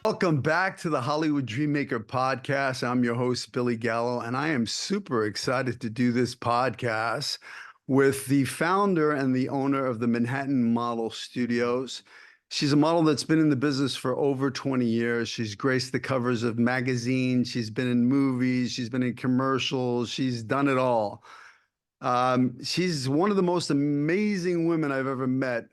Welcome back to the Hollywood Dreammaker podcast. I'm your host, Billy Gallo, and I am super excited to do this podcast with the founder and the owner of the Manhattan Model Studios. She's a model that's been in the business for over 20 years. She's graced the covers of magazines. She's been in movies. She's been in commercials. She's done it all. She's one of the most amazing women I've ever met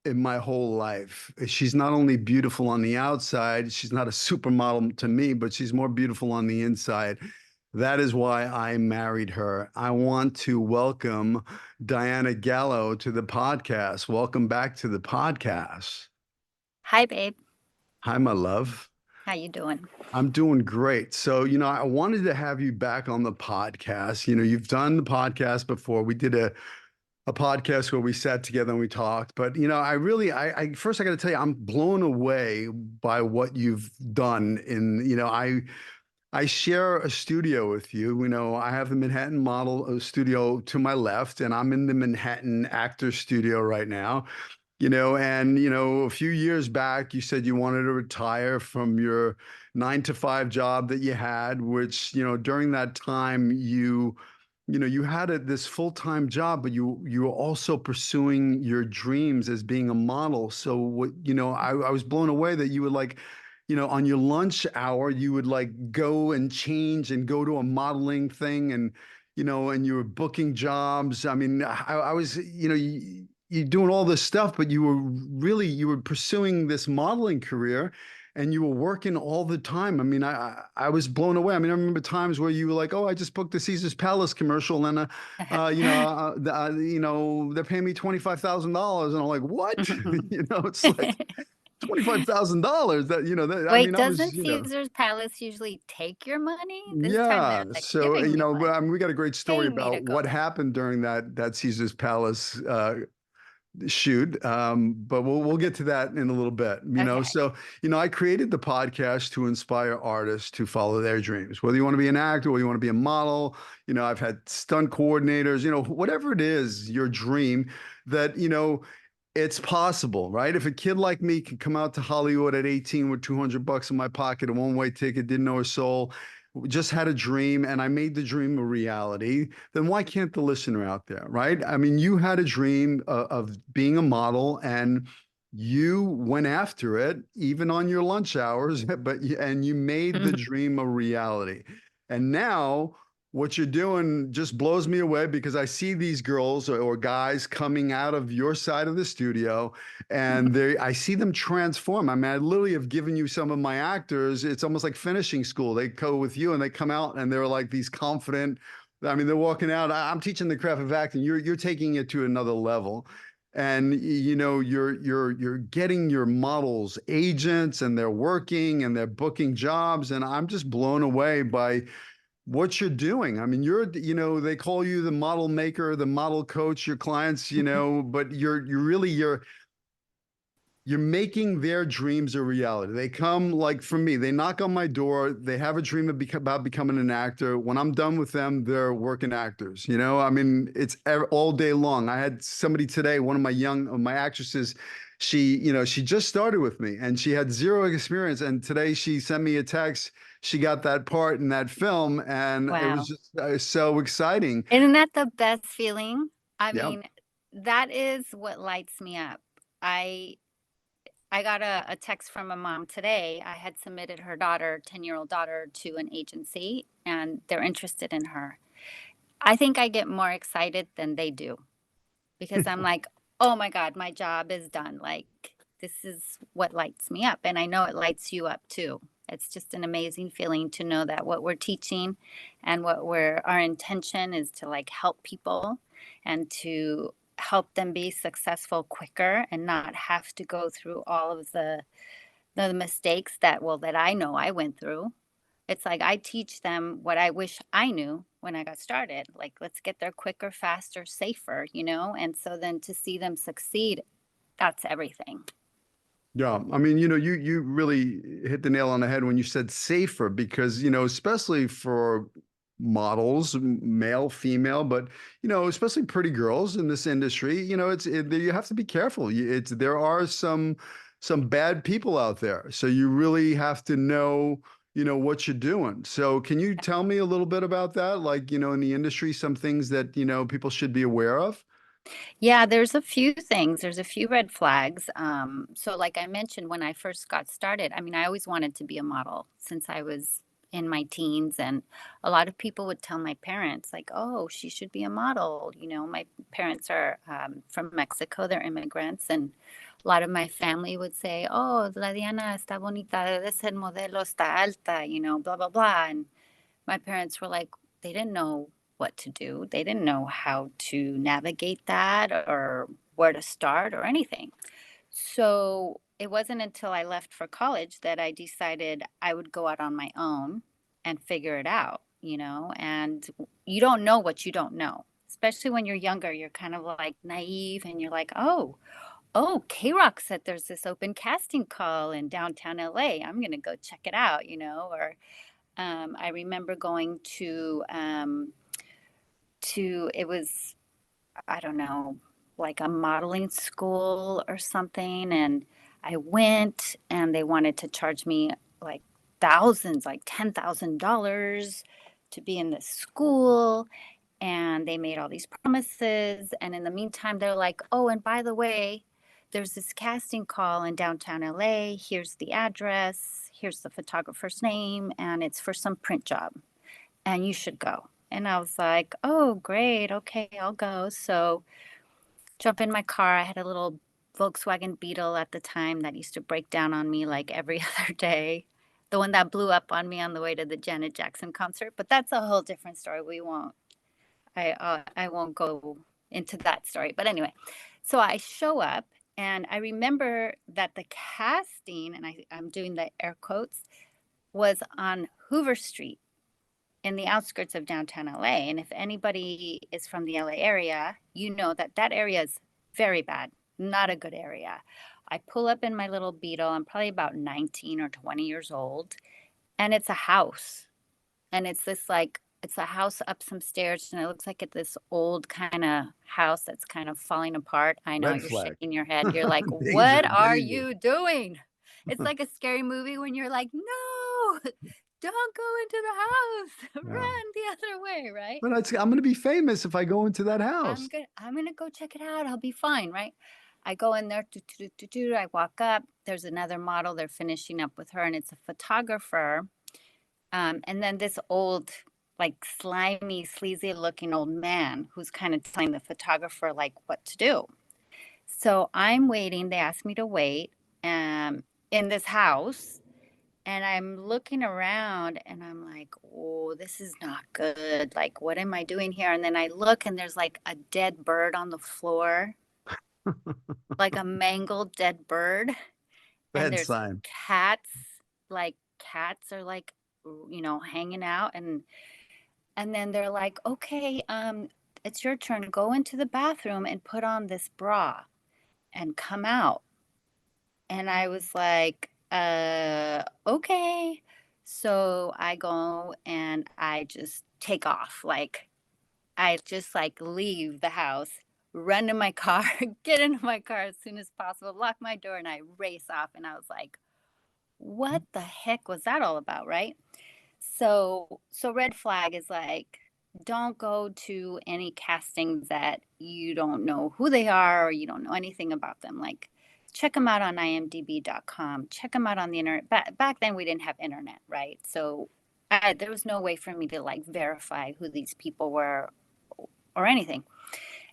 in my whole life. She's not only beautiful on the outside, she's not a supermodel to me, but she's more beautiful on the inside. That is why I married her. I want to welcome Diana Gallo to the podcast. Welcome back to the podcast. Hi, babe. Hi, my love. How you doing? I'm doing great. So, I wanted to have you back on the podcast. You've done the podcast before. We did a podcast where we sat together and we talked. But I first I got to tell you, I'm blown away by what you've done. I share a studio with you. I have the Manhattan Model Studio to my left, and I'm in the Manhattan Actor Studio right now. A few years back, you said you wanted to retire from your 9 to 5 job that you had, which during that time you had this full-time job, but you were also pursuing your dreams as being a model. So I was blown away that you would on your lunch hour, you would go and change and go to a modeling thing and you were booking jobs. I mean, I was, you're doing all this stuff, but you were pursuing this modeling career and you were working all the time. I mean, I was blown away. I mean, I remember times where you were like, "Oh, I just booked the Caesar's Palace commercial, and they're paying me $25,000," and I'm like, "What?" It's like $25,000. I Wait, mean, I was, doesn't Caesar's Palace usually take your money? This time they're yeah. like So, giving me but money, I mean, we got a great story paying me to about go what there. happened during that Caesar's Palace shoot. But we'll get to that in a little bit. Okay. So I created the podcast to inspire artists to follow their dreams. Whether you want to be an actor or you want to be a model, I've had stunt coordinators, whatever it is, your dream that it's possible, right? If a kid like me can come out to Hollywood at 18 with $200 in my pocket, a one-way ticket, didn't know a soul, just had a dream, and I made the dream a reality, then why can't the listener out there, right? I mean, you had a dream of being a model, and you went after it, even on your lunch hours, and you made the dream a reality. And now what you're doing just blows me away because I see these girls or guys coming out of your side of the studio and I see them transform. I mean, I literally have given you some of my actors. It's almost like finishing school. They go with you and they come out and they're like these confident. I mean, they're walking out. I'm teaching the craft of acting. You're taking it to another level. And you're getting your models agents and they're working and they're booking jobs. And I'm just blown away by what you're doing. I mean, they call you the model maker, the model coach, your clients, but you're making their dreams a reality. They come like for me, they knock on my door, they have a dream about becoming an actor. When I'm done with them, they're working actors. I mean, it's all day long. I had somebody today, one of my actresses, she just started with me and she had zero experience. And today she sent me a text. She got that part in that film, and it was Wow. just so exciting. Isn't that the best feeling? I Yeah. mean, that is what lights me up. I I got a text from a mom today. I had submitted her daughter, 10-year-old daughter, to an agency, and they're interested in her. I think I get more excited than they do because I'm like, oh my God, my job is done. Like, this is what lights me up. And I know it lights you up too. It's just an amazing feeling to know that what we're teaching and our intention is to like help people and to help them be successful quicker and not have to go through all of the mistakes that I know I went through. It's like I teach them what I wish I knew when I got started. Like, let's get there quicker, faster, safer, And so then to see them succeed, that's everything. Yeah, I mean, you really hit the nail on the head when you said safer because, especially for models, male, female, but especially pretty girls in this industry, you have to be careful. There are some some bad people out there. So you really have to know, what you're doing. So can you tell me a little bit about that? Like, in the industry, some things that, people should be aware of? Yeah, there's a few things. There's a few red flags. So, like I mentioned, when I first got started, I mean, I always wanted to be a model since I was in my teens. And a lot of people would tell my parents, like, oh, she should be a model. My parents are from Mexico, they're immigrants. And a lot of my family would say, oh, la Diana está bonita, debe ser modelo, está alta, blah, blah, blah. And my parents were like, they didn't know what to do. They didn't know how to navigate that or where to start or anything. So it wasn't until I left for college that I decided I would go out on my own and figure it out, and you don't know what you don't know. Especially when you're younger, you're kind of like naive and you're like, oh, K Rock said there's this open casting call in downtown LA. I'm going to go check it out, or I remember going to it was, I don't know, like a modeling school or something, and I went and they wanted to charge me like thousands, like $10,000 to be in this school, and they made all these promises, and in the meantime they're like, "Oh, and by the way, there's this casting call in downtown LA. Here's the address, here's the photographer's name, and it's for some print job, and you should go." And I was like, "Oh, great. Okay, I'll go." So, jump in my car. I had a little Volkswagen Beetle at the time that used to break down on me like every other day. The one that blew up on me on the way to the Janet Jackson concert, but that's a whole different story. I won't go into that story. But anyway, so I show up and I remember that the casting, and I'm doing the air quotes, was on Hoover Street in the outskirts of downtown LA. And if anybody is from the LA area, you know that that area is very bad, not a good area. I pull up in my little Beetle. I'm probably about 19 or 20 years old, and it's a house. And it's this like, it's a house up some stairs, and it looks like it's this old kind of house that's kind of falling apart. I know Red you're flag. shaking your head. You're like, what Danger, are danger. you doing? It's like a scary movie when you're like, no, don't go into the house. Yeah. Run the other way, right? But I'm going to be famous if I go into that house. I'm gonna go check it out. I'll be fine, right? I go in there, I walk up. There's another model. They're finishing up with her, and it's a photographer. And then this old, like slimy, sleazy looking old man who's kind of telling the photographer like what to do. So I'm waiting. They asked me to wait in this house. And I'm looking around and I'm like, oh, this is not good. Like, what am I doing here? And then I look and there's like a dead bird on the floor, like a mangled dead bird. And Bad there's sign. cats, like cats are like, hanging out. And then they're like, okay, it's your turn. Go into the bathroom and put on this bra and come out. And I was like, okay. So I go and I just take off. Like, I just like leave the house, run to my car, get into my car as soon as possible, lock my door, and I race off. And I was like, what the heck was that all about? Right. So red flag is like, don't go to any castings that you don't know who they are or you don't know anything about them. Like, check them out on imdb.com, check them out on the internet. Back then we didn't have internet, right? So there was no way for me to like verify who these people were or anything.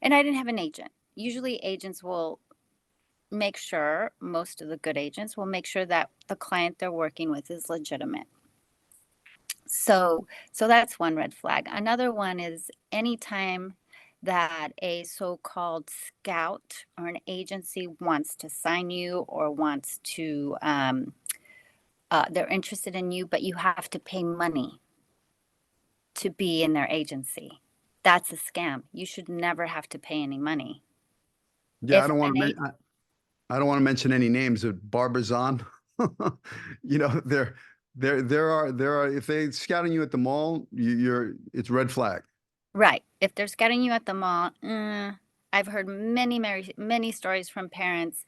And I didn't have an agent. Usually agents will make sure, most of the good agents will make sure that the client they're working with is legitimate. So that's one red flag. Another one is anytime that a so-called scout or an agency wants to sign you or wants to they're interested in you, but you have to pay money to be in their agency. That's a scam. You should never have to pay any money. Yeah, If an a I don't want to mention any names of Barbizon. There are if they scouting you at the mall, it's red flag. Right. If they're scouting you at the mall, I've heard many, many, many stories from parents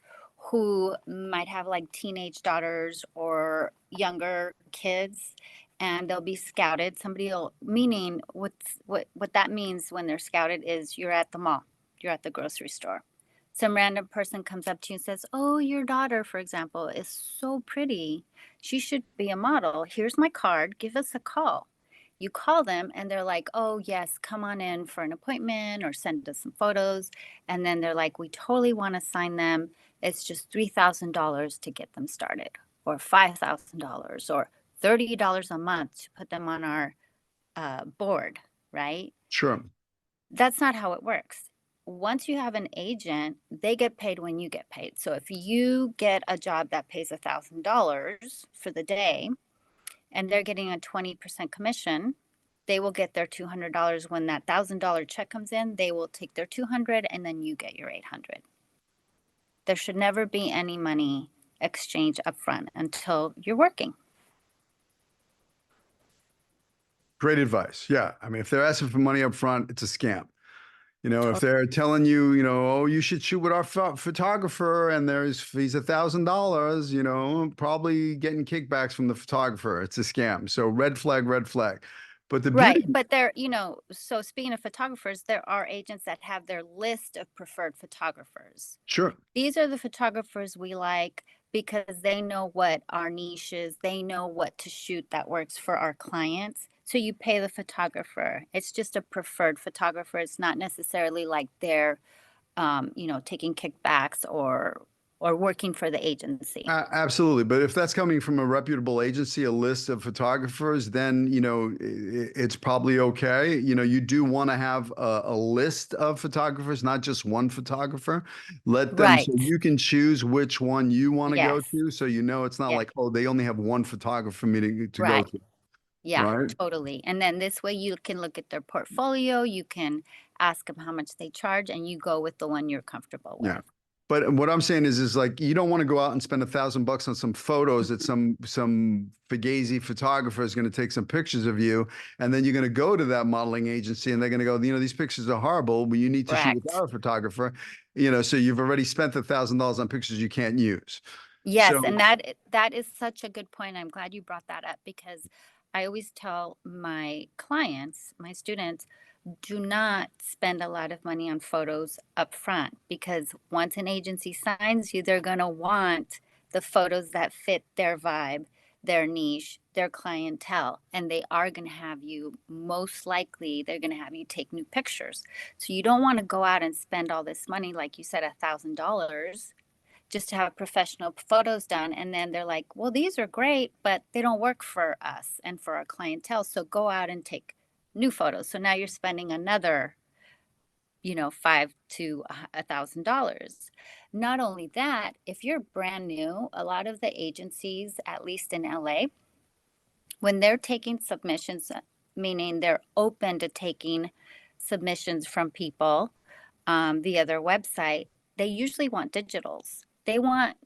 who might have like teenage daughters or younger kids, and they'll be scouted. Somebody will, meaning what that means when they're scouted is you're at the mall, you're at the grocery store. Some random person comes up to you and says, "Oh, your daughter, for example, is so pretty. She should be a model. Here's my card. Give us a call." You call them and they're like, "Oh, yes, come on in for an appointment or send us some photos." And then they're like, "We totally want to sign them. It's just $3,000 to get them started, or $5,000, or $30 a month to put them on our board," right? Sure. That's not how it works. Once you have an agent, they get paid when you get paid. So if you get a job that pays $1,000 for the day and they're getting a 20% commission, they will get their $200 when that $1,000 check comes in. They will take their 200 and then you get your 800. There should never be any money exchange upfront until you're working. Great advice. Yeah. I mean, if they're asking for money up front, it's a scam. If Totally. they're telling you, oh, you should shoot with our photographer and he's $1,000, probably getting kickbacks from the photographer. It's a scam. So red flag, red flag. But the Right. beauty, But so speaking of photographers, there are agents that have their list of preferred photographers. sure. These are the photographers we like because they know what our niche is. They know what to shoot that works for our clients. So you pay the photographer. It's just a preferred photographer. It's not necessarily like they're, taking kickbacks or working for the agency. Absolutely. But if that's coming from a reputable agency, a list of photographers, then, it's probably okay. You do want to have a list of photographers, not just one photographer. Let them, so Right. you can choose which one you want to go Yes. to. So, it's not Yeah. like, oh, they only have one photographer for me to go Right. to. Yeah, Right. totally. And then this way you can look at their portfolio, you can ask them how much they charge, and you go with the one you're comfortable with. Yeah. But what I'm saying is like you don't want to go out and spend $1,000 on some photos that some fugazi photographer is going to take some pictures of you, and then you're going to go to that modeling agency and they're going to go, these pictures are horrible, but you need to shoot with Correct. our photographer, so you've already spent $1,000 on pictures you can't use. Yes, So and that is such a good point. I'm glad you brought that up because I always tell my clients, my students, do not spend a lot of money on photos up front because once an agency signs you, they're going to want the photos that fit their vibe, their niche, their clientele, and they are going to have you, most likely they're going to have you take new pictures. So you don't want to go out and spend all this money, like you said, $1,000 just to have professional photos done. And then they're like, well, these are great, but they don't work for us and for our clientele. So go out and take new photos. So now you're spending another, five to $1,000. Not only that, if you're brand new, a lot of the agencies, at least in LA, when they're taking submissions, meaning they're open to taking submissions from people via their website, they usually want digitals. They want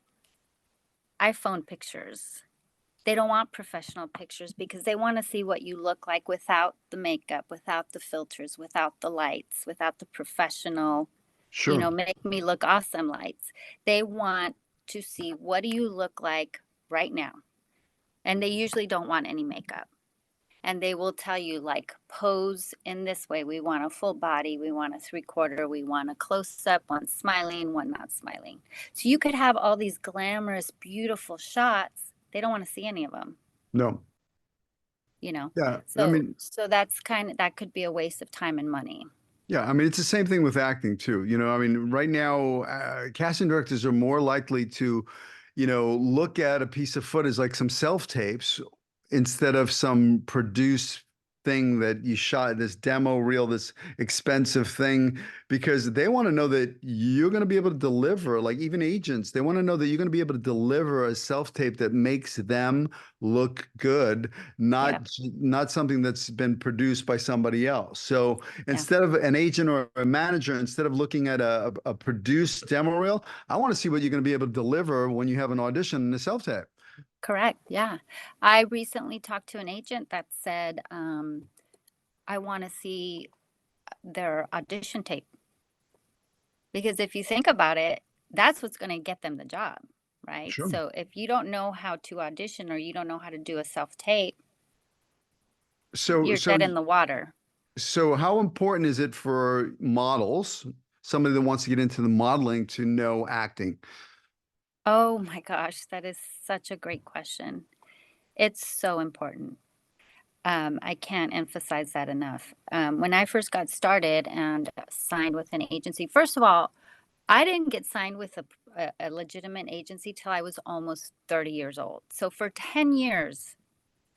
iPhone pictures. They don't want professional pictures because they want to see what you look like without the makeup, without the filters, without the lights, without the professional, sure. make me look awesome lights. They want to see what do you look like right now. And they usually don't want any makeup. And they will tell you like pose in this way. We want a full body, we want a 3/4, we want a close up, one smiling, one not smiling. So you could have all these glamorous, beautiful shots. They don't want to see any of them, No. you know. Yeah. I So mean, that could be a waste of time and money. yeah, I mean, it's the same thing with acting too. I mean, right now, casting directors are more likely to, look at a piece of footage like some self tapes instead of some produced thing that you shot, this demo reel, this expensive thing, because they want to know that you're going to be able to deliver, like even agents, they want to know that you're going to be able to deliver a self tape that makes them look good, Yeah. not something that's been produced by somebody else. So Yeah. instead of an agent or a manager, instead of looking at a produced demo reel, I want to see what you're going to be able to deliver when you have an audition in a self tape. Correct. Yeah. I recently talked to an agent that said, I want to see their audition tape. Because if you think about it, That's what's going to get them the job, right? Sure. So if you don't know how to audition or you don't know how to do a self tape, So you're so dead in the water. so how important is it for models, somebody that wants to get into the modeling, to know acting? Oh my gosh, that is such a great question. It's so important. I can't emphasize that enough. When I first got started and signed with an agency, first of all, I didn't get signed with a legitimate agency till I was almost 30 years old. So for 10 years,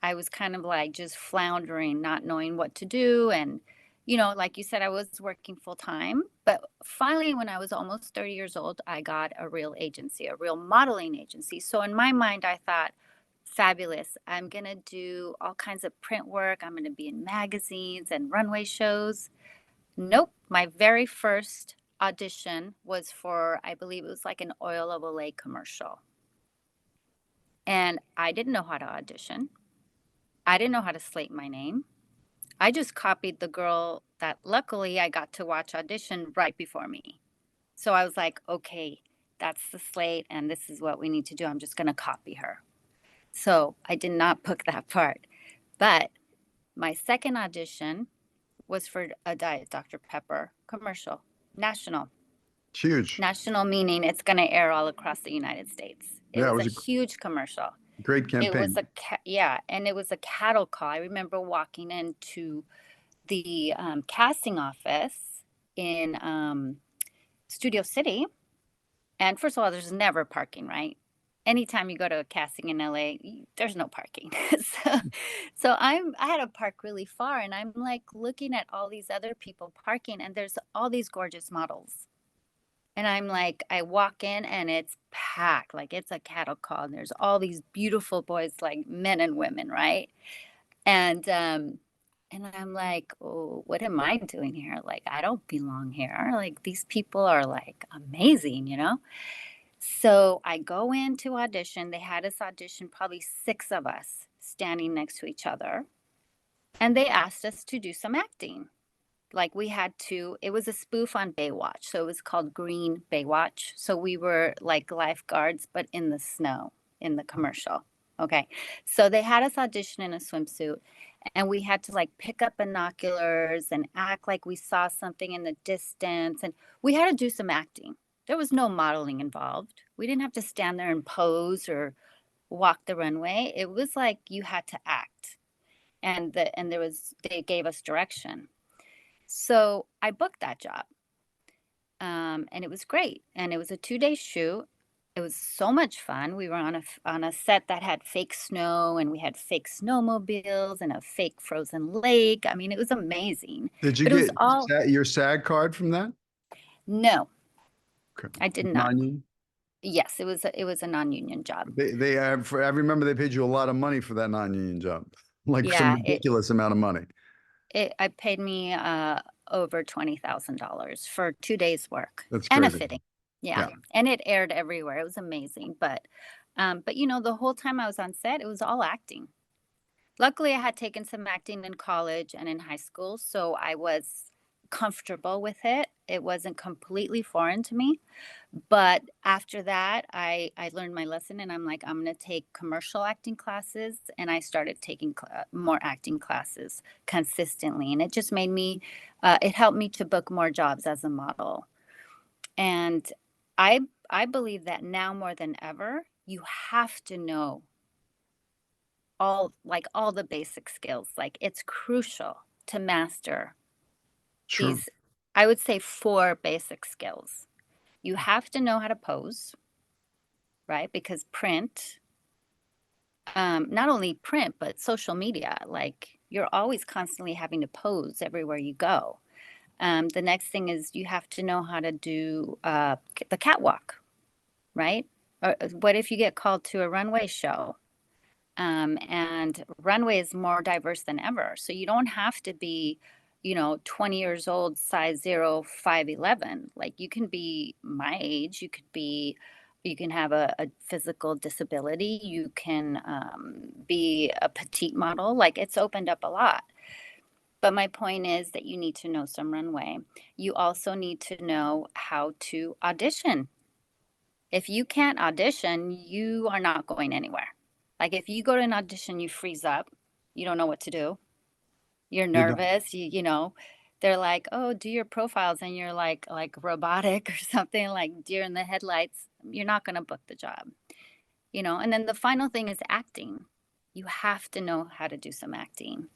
I was kind of like just floundering, not knowing what to do. And, like you said, I was working full time. But finally, when I was almost 30 years old, I got a real agency, a real modeling agency. So in my mind, I thought, fabulous. I'm going to do all kinds of print work. I'm going to be in magazines and runway shows. Nope. My very first audition was for, I believe it was like an Oil of Olay commercial. And I didn't know how to audition. I didn't know how to slate my name. I just copied the girl that luckily I got to watch audition right before me. So I was like, okay, that's the slate and this is what we need to do. I'm just going to copy her. So I did not book that part. But my second audition was for a Diet Dr. Pepper commercial, national. Huge. National meaning it's going to air all across the United States. It Yeah, it was a was a huge commercial. great It was campaign. yeah, and it was a cattle call. I remember walking into the casting office in Studio City, and first of all, there's never parking, right? Anytime you go to a casting in LA, there's no parking. So I had to park really far, and I'm like looking at all these other people parking, and there's all these gorgeous models. And I'm like, I walk in and it's packed, like it's a cattle call, and there's all these beautiful boys, like men and women, right? And I'm like, oh, what am I doing here? Like, I don't belong here. Like, these people are like amazing. So I go in to audition. They had us audition, probably six of us standing next to each other. And they asked us to do some acting. Like we had to, it was a spoof on Baywatch. So it was called Green Baywatch. So we were like lifeguards, but in the snow in the commercial. Okay. So they had us audition in a swimsuit and we had to like pick up binoculars and act like we saw something in the distance. And we had to do some acting. There was no modeling involved. We didn't have to stand there and pose or walk the runway. It was like you had to act. And there was, they gave us direction. So I booked that job. And it was great. And it was a 2 day shoot. It was so much fun. We were on a set that had fake snow and we had fake snowmobiles and a fake frozen lake. I mean, it was amazing. Did you But it was get all your SAG card from that? no, Okay. I did not. Non-union? Yes, it was a non-union job. I remember they paid you a lot of money for that non-union job, like some Yeah, ridiculous amount of money. I paid me over $20,000 for 2 days work That's and a crazy. fitting. Yeah, Yeah, and it aired everywhere. It was amazing. But the whole time I was on set, it was all acting. Luckily, I had taken some acting in college and in high school, so I was comfortable with it. It wasn't completely foreign to me. But after that, I learned my lesson and I'm like, I'm going to take commercial acting classes. And I started taking more acting classes consistently. And it just made me, it helped me to book more jobs as a model. And I believe that now more than ever, you have to know all the basic skills. Like it's crucial to master sure, these, I would say, four basic skills. You have to know how to pose, right? Because print, not only print, but social media, like you're always constantly having to pose everywhere you go. The next thing is you have to know how to do the catwalk, right? Or what if you get called to a runway show? And runway is more diverse than ever. So you don't have to be, 20 years old, size 0, 5'11". Like you can be my age, you can have a physical disability, you can be a petite model. Like it's opened up a lot. But my point is that you need to know some runway. You also need to know how to audition. If you can't audition, you are not going anywhere. Like if you go to an audition, you freeze up, you don't know what to do, you're You don't. nervous, they're like, "Oh, do your profiles," and you're like robotic or something, like deer in the headlights, you're not gonna book the job. And then the final thing is acting. You have to know how to do some acting.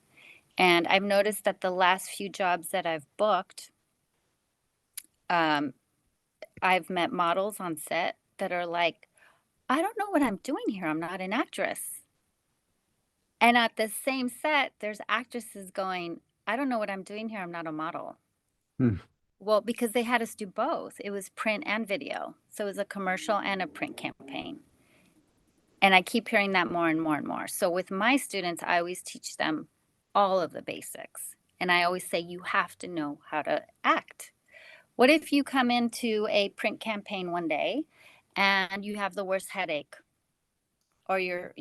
And I've noticed that the last few jobs that I've booked, um, I've met models on set that are like, "I don't know what I'm doing here. I'm not an actress." And at the same set, there's actresses going, "I don't know what I'm doing here. I'm not a model." Hmm. Well, because they had us do both. It was print and video. So it was a commercial and a print campaign. And I keep hearing that more and more and more. So with my students, I always teach them all of the basics. And I always say, you have to know how to act. What if you come into a print campaign one day and you have the worst headache or you're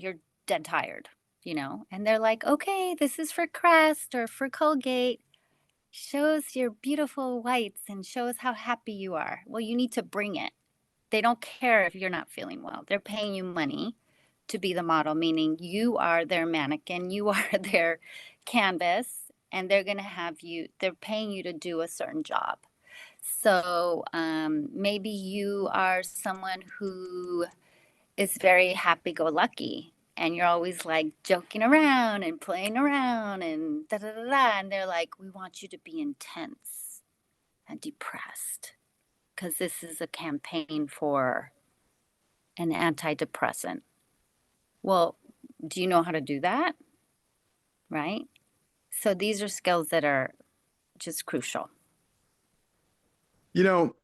dead tired, and they're like, "Okay, this is for Crest or for Colgate. Show us your beautiful whites and show us how happy you are." Well, you need to bring it. They don't care if you're not feeling well. They're paying you money to be the model, meaning you are their mannequin, you are their canvas, and they're paying you to do a certain job. So maybe you are someone who is very happy go lucky and you're always like joking around and playing around and da da da da. And they're like, "We want you to be intense and depressed because this is a campaign for an antidepressant." Well, do you know how to do that? Right? So these are skills that are just crucial. You know,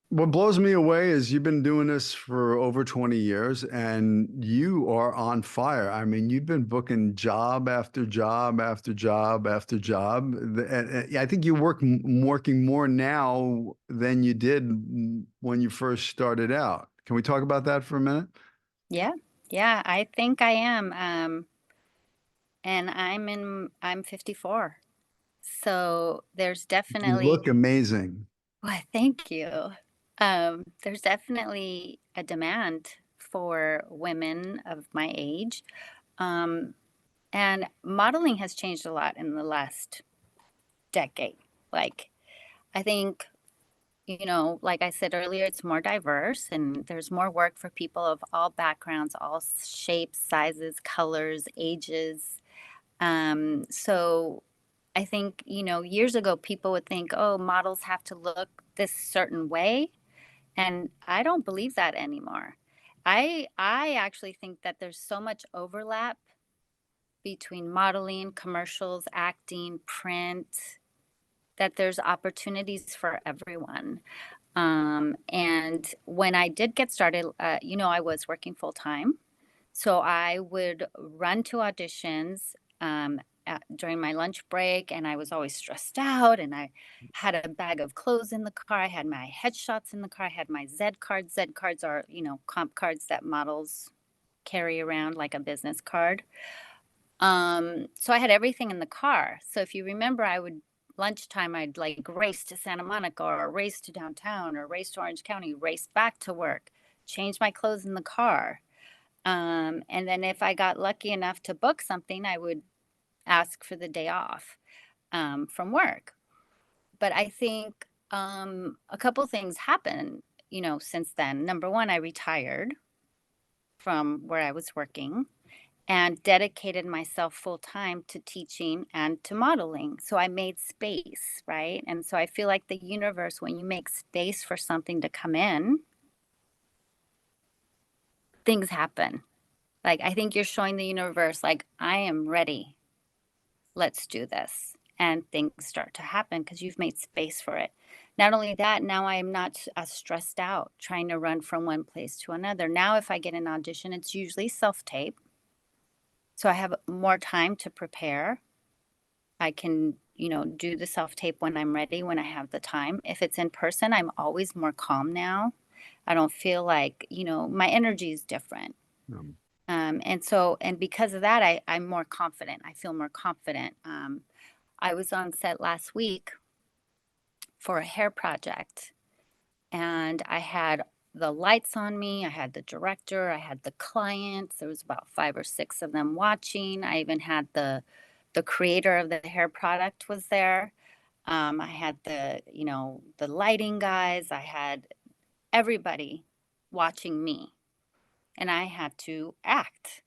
what blows me away is you've been doing this for over 20 years and you are on fire. I mean, you've been booking job after job after job after job. I think you working more now than you did when you first started out. Can we talk about that for a minute? Yeah. Yeah, I think I am. And I'm 54. So there's You definitely, look amazing. well, thank you. There's definitely a demand for women of my age. Um, and modeling has changed a lot in the last decade. Like, I think, like I said earlier, it's more diverse and there's more work for people of all backgrounds, all shapes, sizes, colors, ages. So I think, years ago, people would think, oh, models have to look this certain way. And I don't believe that anymore. I actually think that there's so much overlap between modeling, commercials, acting, print, that there's opportunities for everyone. And when I did get started, I was working full time. So I would run to auditions during my lunch break, and I was always stressed out. And I had a bag of clothes in the car. I had my headshots in the car. I had my Z cards. Z cards are, comp cards that models carry around like a business card. So I had everything in the car. So if you remember, lunchtime, I'd like race to Santa Monica or race to downtown or race to Orange County, race back to work, change my clothes in the car. And then if I got lucky enough to book something, I would ask for the day off from work. But I think a couple things happened, since then. Number one, I retired from where I was working and dedicated myself full time to teaching and to modeling. So I made space, right? And so I feel like the universe, when you make space for something to come in, things happen. Like, I think you're showing the universe, like, I am ready. Let's do this. And things start to happen because you've made space for it. Not only that, now I am not as stressed out trying to run from one place to another. Now, if I get an audition, it's usually self tape. So I have more time to prepare. I can, do the self tape when I'm ready, when I have the time. If it's in person, I'm always more calm now. I don't feel like, my energy is different. Um, And because of that, I'm more confident. I feel more confident. I was on set last week for a hair project, and I had the lights on me. I had the director, I had the clients. There was about 5 or 6 of them watching. I even had the creator of the hair product was there. I had the lighting guys. I had everybody watching me, and I had to act.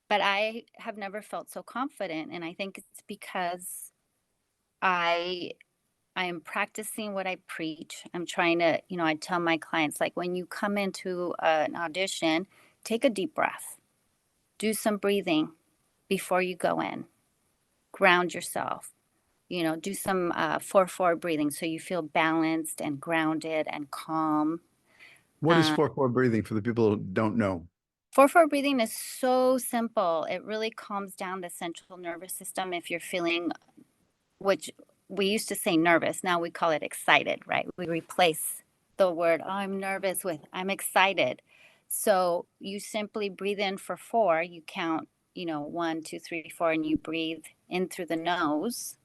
But I have never felt so confident, and I think it's because I I am practicing what I preach. I'm trying to, I tell my clients, like, when you come into an audition, take a deep breath, do some breathing before you go in, ground yourself, do some 4-4 breathing so you feel balanced and grounded and calm. What is 4-4 breathing for the people who don't know? 4-4 breathing is so simple. It really calms down the central nervous system if you're feeling, which we used to say nervous, now we call it excited, right? We replace the word, "Oh, I'm nervous," with "I'm excited." So you simply breathe in for 4. You count, 1, 2, 3, 4, and you breathe in through the nose.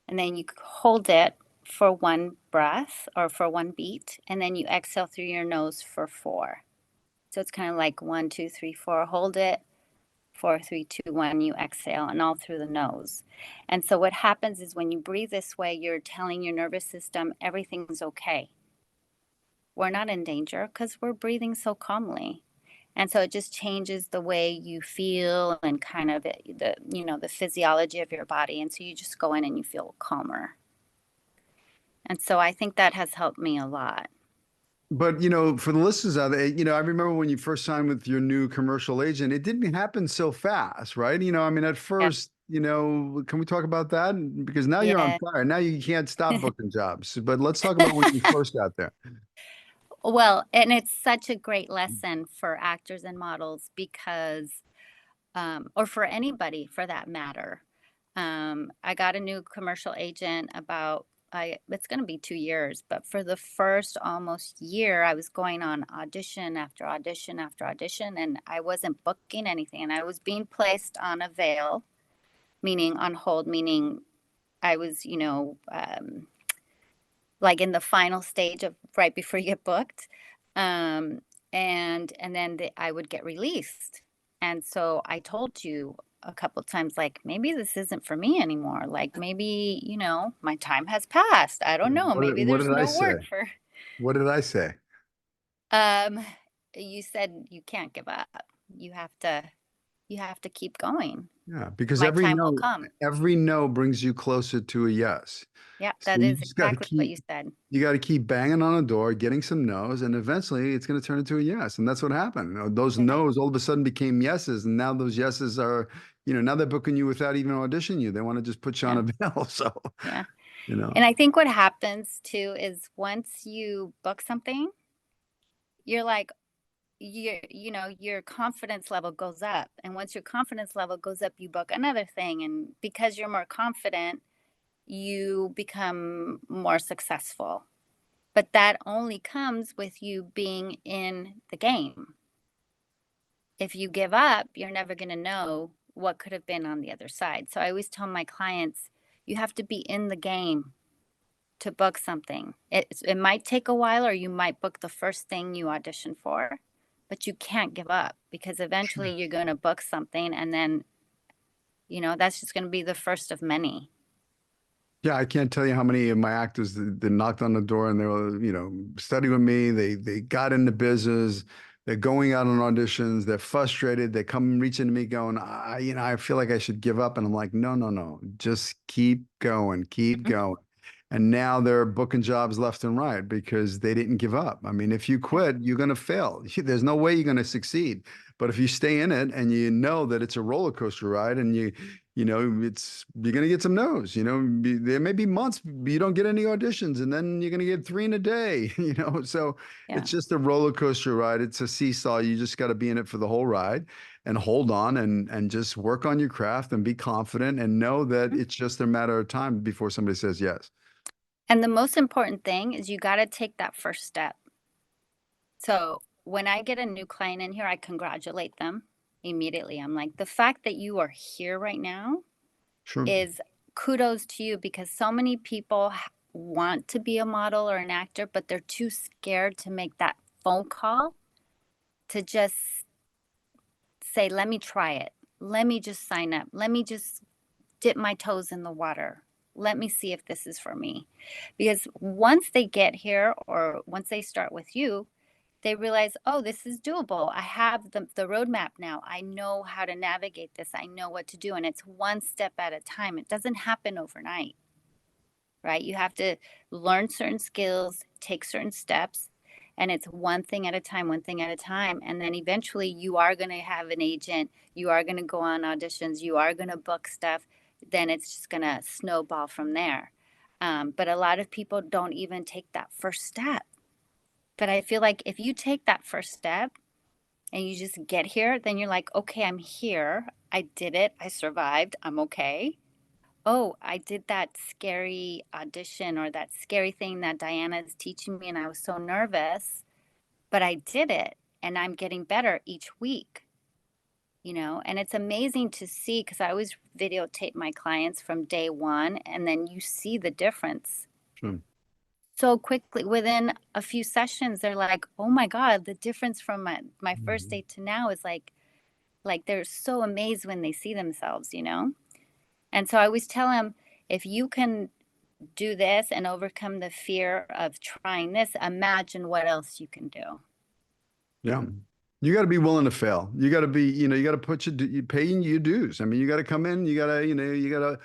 And then you hold it for 1 breath or for 1 beat. And then you exhale through your nose for 4. So it's kind of like 1, 2, 3, 4. Hold it. 4, 3, 2, 1, you exhale, and all through the nose. And so what happens is when you breathe this way, you're telling your nervous system everything's okay. We're not in danger because we're breathing so calmly. And so it just changes the way you feel and kind of the physiology of your body. And so you just go in and you feel calmer. And so I think that has helped me a lot. But for the listeners out there, I remember when you first signed with your new commercial agent, it didn't happen so fast, right? I mean, at Yeah. first, can we talk about that? Because now you're on Yeah. fire. Now you can't stop booking jobs. But let's talk about when you first got there. Well, and it's such a great lesson for actors and models because or for anybody for that matter. I got a new commercial agent about it's going to be 2 years, but for the first almost year, I was going on audition after audition after audition, and I wasn't booking anything. And I was being placed on a veil, meaning on hold, meaning I was, like in the final stage of right before you get booked. Um, and then I would get released. And so I told you a couple times, like, maybe this isn't for me anymore. Like, maybe, my time has passed. I don't know. Maybe What there's did I no say? work for. What did I say? Um, you said you can't give up. You have to, you have to keep going. Yeah, because My time will come. every no brings you closer to a yes. Yeah, So that you is just got to exactly what keep you said. you got to keep banging on a door, getting some no's, and eventually it's going to turn into a yes. And that's what happened. Those Yeah, no's all of a sudden became yeses, and now those yeses are, now they're booking you without even auditioning you. They want to just put you on yeah, a bill. So, yeah. you know, And I think what happens too is once you book something, you're like, your confidence level goes up. And once your confidence level goes up, you book another thing. And because you're more confident, you become more successful. But that only comes with you being in the game. If you give up, you're never going to know what could have been on the other side. So I always tell my clients, you have to be in the game to book something. It might take a while, or you might book the first thing you audition for, but you can't give up because eventually you're going to book something, and then, that's just going to be the first of many. yeah, I can't tell you how many of my actors that knocked on the door and they were, studying with me. They got into business. They're going out on auditions. They're frustrated. They come reaching to me going, I feel like I should give up. And I'm like, no, no, no, just keep going, keep Mhm. going. And now they're booking jobs left and right because they didn't give up. I mean, if you Yeah. quit, you're going to fail. There's no way you're going to succeed. But if you stay in it and you know that it's a roller coaster ride and you're going to get some no's, there may be months you don't get any auditions and then you're going to get 3 in a day, so Yeah. it's just a roller coaster ride. It's a seesaw. You just got to be in it for the whole ride and hold on and just work on your craft and be confident and know that Mhm. it's just a matter of time before somebody says yes. And the most important thing is you got to take that first step. So when I get a new client in here, I congratulate them immediately. I'm like, the fact that you are here right now Sure. is kudos to you, because so many people want to be a model or an actor, but they're too scared to make that phone call to just say, let me try it. Let me just sign up. Let me just dip my toes in the water. Let me see if this is for me. Because once they get here or once they start with you, they realize, oh, this is doable. I have the roadmap now. I know how to navigate this. I know what to do. And it's one step at a time. It doesn't happen overnight, right? You have to learn certain skills, take certain steps, and it's one thing at a time, one thing at a time. And then eventually you are going to have an agent. You are going to go on auditions. You are going to book stuff. Then it's just going to snowball from there. But a lot of people don't even take that first step. But I feel like if you take that first step and you just get here, then you're like, okay, I'm here. I did it. I survived. I'm okay. Oh, I did that scary audition or that scary thing that Diana is teaching me, and I was so nervous, but I did it and I'm getting better each week, and it's amazing to see because I always videotape my clients from day one, and then you see the difference Sure. so quickly within a few sessions. They're like, oh my God, the difference from my first Mhm. day to now is like they're so amazed when they see themselves. And so I always tell them, if you can do this and overcome the fear of trying this, imagine what else you can do. Yeah. You got to be willing to fail. You got to be, you got to put you paying your dues. I mean, you got to come in, you got to, you got to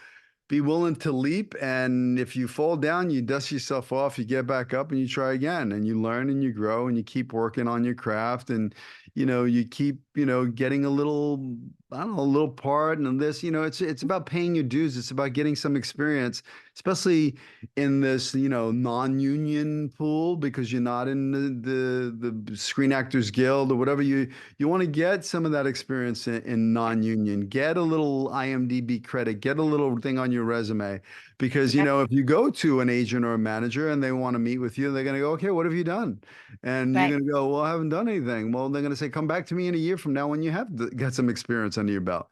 be willing to leap. And if you fall down, you dust yourself off, you get back up and you try again and you learn and you grow and you keep working on your craft and, you keep, getting a little, I don't know, a little part and this, it's about paying your dues. It's about getting some experience, especially in this, non-union pool because you're not in the Screen Actors Guild or whatever. You want to get some of that experience in non-union. Get a little IMDb credit. Get a little thing on your resume because Yep. if you go to an agent or a manager and they want to meet with you, they're going to go, okay, what have you done? And you're Right. going to go, well, I haven't done anything. Well, they're going to say, come back to me in a year from now when you have got some experience under your belt.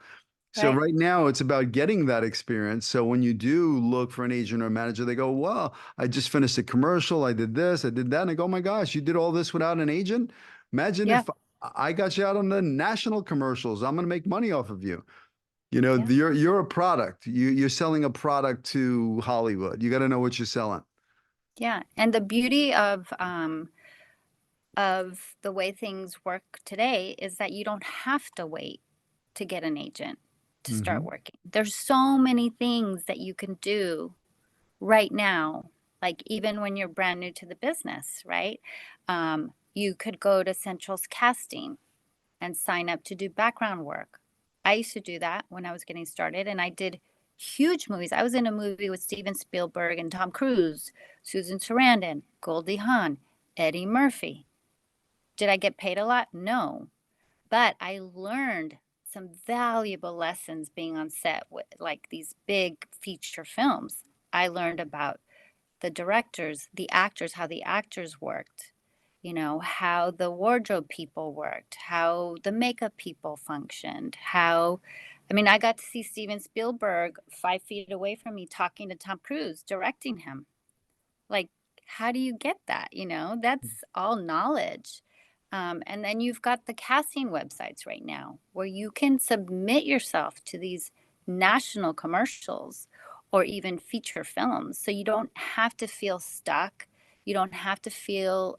So Right. right now it's about getting that experience. So when you do look for an agent or a manager, they go, well, I just finished a commercial. I did this, I did that. And I go, oh my gosh, you did all this without an agent? Imagine Yeah. if I got you out on the national commercials. I'm going to make money off of you. Yeah. You're a product. You're selling a product to Hollywood. You got to know what you're selling. Yeah. And the beauty of the way things work today is that you don't have to wait to get an agent to start Hmm. working. There's so many things that you can do right now, like even when you're brand new to the business, right? You could go to Central's casting and sign up to do background work. I used to do that when I was getting started, and I did huge movies. I was in a movie with Steven Spielberg and Tom Cruise, Susan Sarandon, Goldie Hawn, Eddie Murphy. Did I get paid a lot? No. But I learned some valuable lessons being on set with like these big feature films. I learned about the directors, the actors, how the actors worked, how the wardrobe people worked, how the makeup people functioned, I mean, I got to see Steven Spielberg 5 feet away from me talking to Tom Cruise, directing him. Like, how do you get that? That's all knowledge. And then you've got the casting websites right now where you can submit yourself to these national commercials or even feature films. So you don't have to feel stuck. You don't have to feel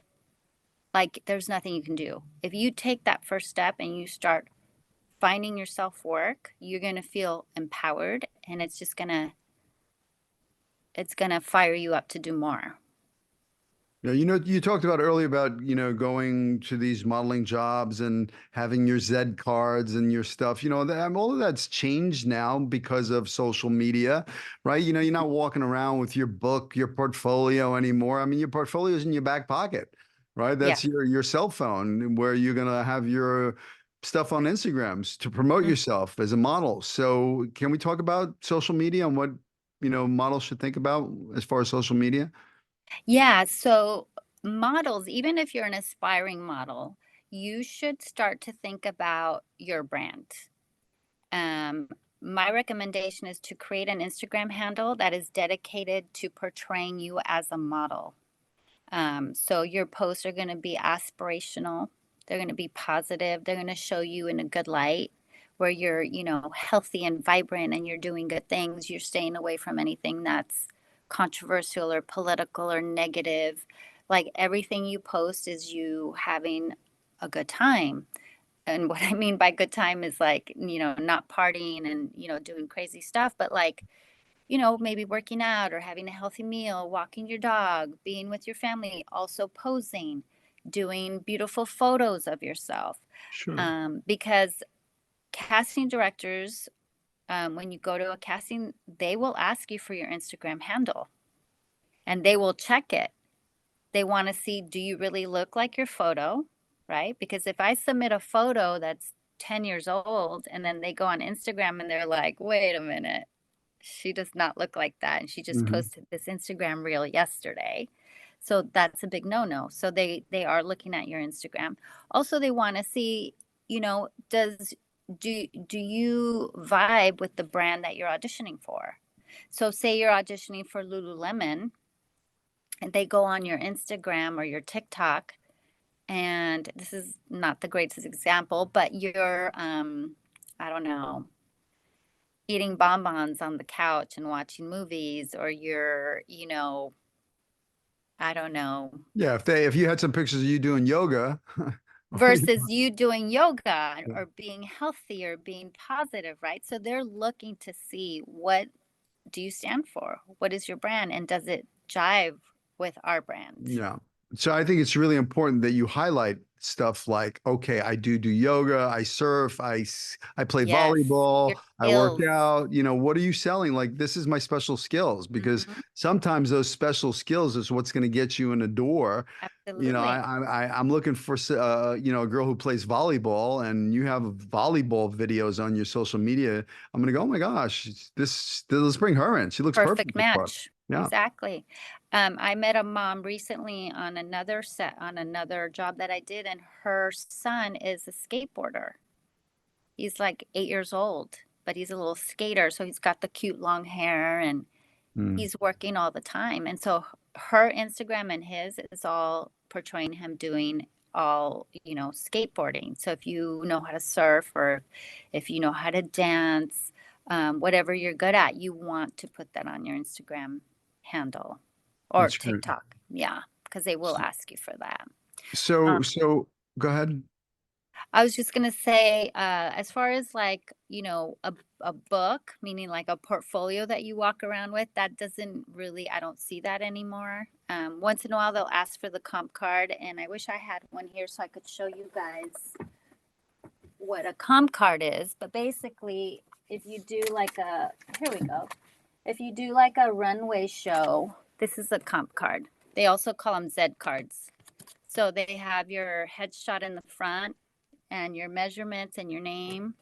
like there's nothing you can do. If you take that first step and you start finding yourself work, you're going to feel empowered, and it's going to fire you up to do more. Yeah, you talked about earlier about, going to these modeling jobs and having your Z cards and your stuff. All of that's changed now because of social media, right? You're not walking around with your book, your portfolio anymore. I mean, your portfolio is in your back pocket, right? Yeah. That's your cell phone where you're gonna have your stuff on Instagrams to promote Mm. yourself as a model. So, can we talk about social media and what, models should think about as far as social media? Yeah, so models, even if you're an aspiring model, you should start to think about your brand. Um, my recommendation is to create an Instagram handle that is dedicated to portraying you as a model. So your posts are going to be aspirational. They're going to be positive. They're going to show you in a good light where you're, healthy and vibrant and you're doing good things. You're staying away from anything that's controversial or political or negative. Like everything you post is you having a good time. And what I mean by good time is like, not partying and, doing crazy stuff, but like, maybe working out or having a healthy meal, walking your dog, being with your family, also posing, doing beautiful photos of yourself. Sure. Because casting directors, when you go to a casting, they will ask you for your Instagram handle and they will check it. They want to see, do you really look like your photo? Right? Because if I submit a photo that's 10 years old and then they go on Instagram and they're like, wait a minute, she does not look like that, and she just Hmm. posted this Instagram reel yesterday. So that's a big no-no. So they are looking at your Instagram. Also, they want to see, does do you vibe with the brand that you're auditioning for? So say you're auditioning for Lululemon and they go on your Instagram or your TikTok, and this is not the greatest example, but you're I don't know, eating bonbons on the couch and watching movies, or you're, I don't know, Yeah, if you had some pictures of you doing yoga, or, versus you doing yoga or being healthy or being positive, right? So they're looking to see, what do you stand for? What is your brand? And does it jive with our brand? yeah. So I think it's really important that you highlight stuff like, okay, I do yoga, I surf, I play Yes, volleyball, your I work skills. out. What are you selling? Like, this is my special skills, because Mhm. sometimes those special skills is what's going to get you in the door. Absolutely. I'm looking for a girl who plays volleyball, and you have volleyball videos on your social media. I'm gonna go, oh my gosh, let's bring her in. She looks Perfect perfect for us. match. Yeah. Exactly. I met a mom recently on another job that I did, and her son is a skateboarder. He's like 8 years old, but he's a little skater. So he's got the cute long hair and Mm, he's working all the time. And so her Instagram and his is all portraying him doing all, skateboarding. So if you know how to surf or if you know how to dance, whatever you're good at, you want to put that on your Instagram handle or that's great. TikTok. Yeah, because they will ask you for that. So go ahead. I was just gonna say, as far as like, a book, meaning like a portfolio that you walk around with, that doesn't really, I don't see that anymore. Once in a while, they'll ask for the comp card, and I wish I had one here so I could show you guys what a comp card is. But basically, if you do like here we go. If you do like a runway show, this is a comp card. They also call them Z cards. So they have your headshot in the front and your measurements and your name,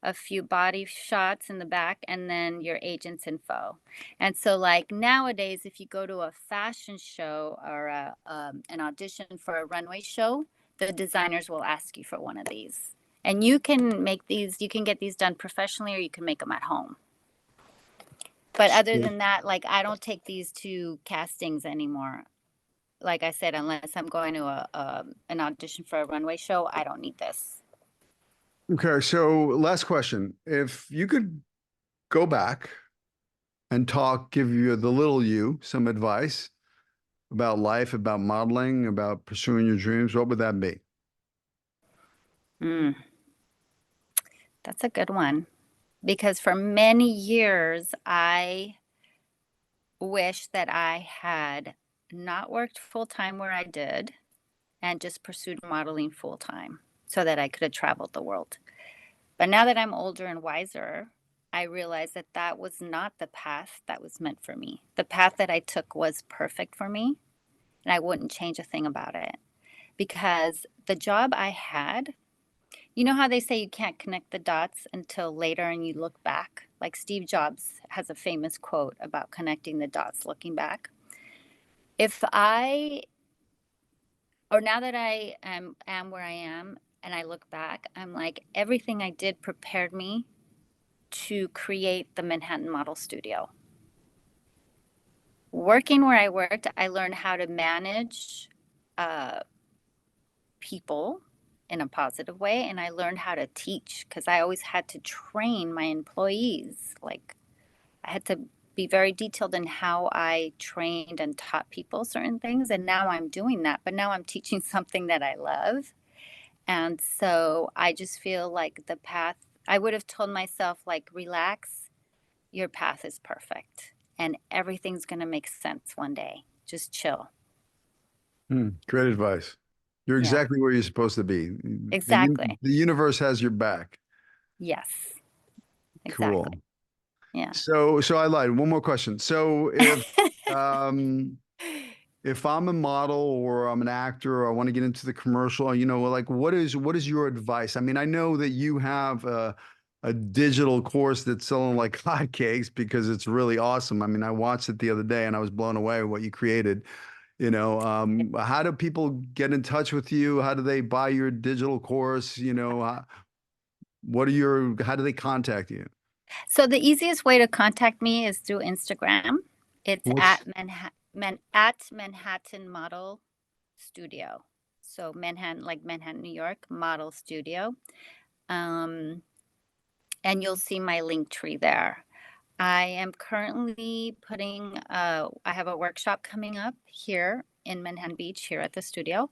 a few body shots in the back, and then your agent's info. And so, like nowadays, if you go to a fashion show or an audition for a runway show, the designers will ask you for one of these. And you can get these done professionally or you can make them at home. But other than that, like I don't take these to castings anymore. Like I said, unless I'm going to an audition for a runway show, I don't need this. Okay, so last question. If you could go back and give you the little you some advice about life, about modeling, about pursuing your dreams, what would that be? Mm, that's a good one. Because for many years, I wish that I had not worked full time where I did and just pursued modeling full time so that I could have traveled the world. But now that I'm older and wiser, I realize that that was not the path that was meant for me. The path that I took was perfect for me, and I wouldn't change a thing about it because the job I had, you know how they say you can't connect the dots until later and you look back? Like Steve Jobs has a famous quote about connecting the dots looking back. If I, or now that I am where I am and I look back, I'm like, everything I did prepared me to create the Manhattan Model Studio. working where I worked, I learned how to manage uh, people in a positive way, and I learned how to teach because I always had to train my employees. Like I had to be very detailed in how I trained and taught people certain things, and now I'm doing that, but now I'm teaching something that I love. And so I just feel like the path, I would have told myself, like, relax, your path is perfect and everything's going to make sense one day. Just chill. Great advice. You're Yeah, exactly where you're supposed to be. exactly. The universe has your back. Yes, exactly. Cool. Yeah. So I lied. One more question. So um if I'm a model or I'm an actor or I want to get into the commercial, like what is your advice? I mean, I know that you have a digital course that's selling like hotcakes because it's really awesome. I mean, I watched it the other day and I was blown away with what you created. How do people get in touch with you? How do they buy your digital course? How do they contact you? So the easiest way to contact me is through Instagram. It's What's at Manhattan Model Studio. So Manhattan, like Manhattan, New York, Model Studio. Um, and you'll see my link tree there. I am currently I have a workshop coming up here in Manhattan Beach, here at the studio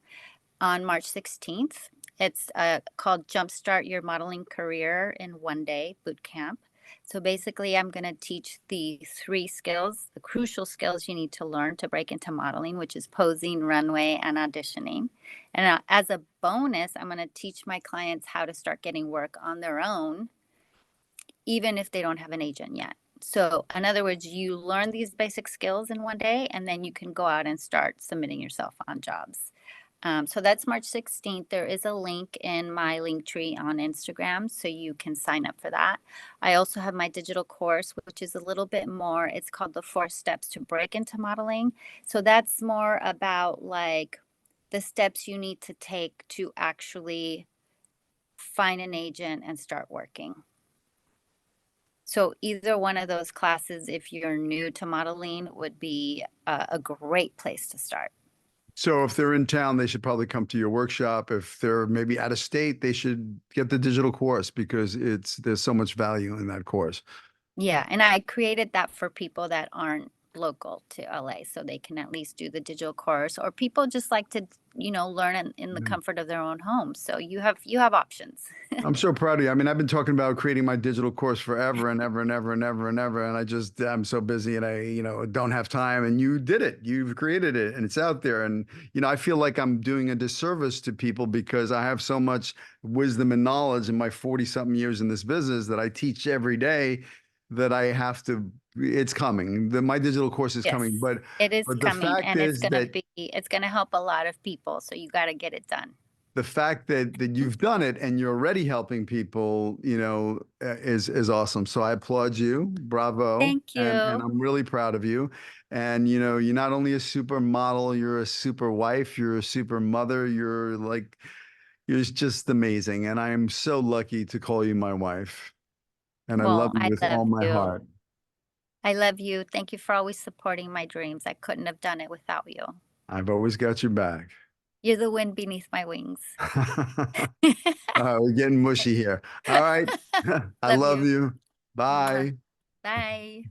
on March 16th. It's called Jumpstart Your Modeling Career in One Day Boot Camp. So basically, I'm going to teach the three skills, the crucial skills you need to learn to break into modeling, which is posing, runway, and auditioning. And as a bonus, I'm going to teach my clients how to start getting work on their own, even if they don't have an agent yet. So, in other words, you learn these basic skills in one day, and then you can go out and start submitting yourself on jobs. So that's March 16th. There is a link in my link tree on Instagram, so you can sign up for that. I also have my digital course, which is a little bit more, it's called the 4 steps to break into modeling. So that's more about like the steps you need to take to actually find an agent and start working. So either one of those classes, if you're new to modeling, would be a great place to start. So if they're in town, they should probably come to your workshop. If they're maybe out of state, they should get the digital course because there's so much value in that course. Yeah, and I created that for people that aren't local to LA, so they can at least do the digital course, or people just like to, learn in the comfort of their own home. So you have options. I'm so proud of you. I mean, I've been talking about creating my digital course forever and ever and ever and ever and ever. And I'm so busy and I don't have time. And you did it. You've created it and it's out there. And, I feel like I'm doing a disservice to people because I have so much wisdom and knowledge in my 40 something years in this business that I teach every day that I have to, it's coming. My digital course is Yes, coming. But, it is but the coming, fact and is that it's gonna help a lot of people. So you got to get it done. the fact that you've done it and you're already helping people, is awesome. So I applaud you. Bravo. Thank And you. I'm really proud of you. And you're not only a super model, you're a super wife, you're a super mother, you're just amazing. And I am so lucky to call you my wife. And I love Well, you I with love all my you. heart. I love you. Thank you for always supporting my dreams. I couldn't have done it without you. I've always got your back. You're the wind beneath my wings. We're getting mushy here. All right. I Love love you. you. Mwah. Bye. Bye.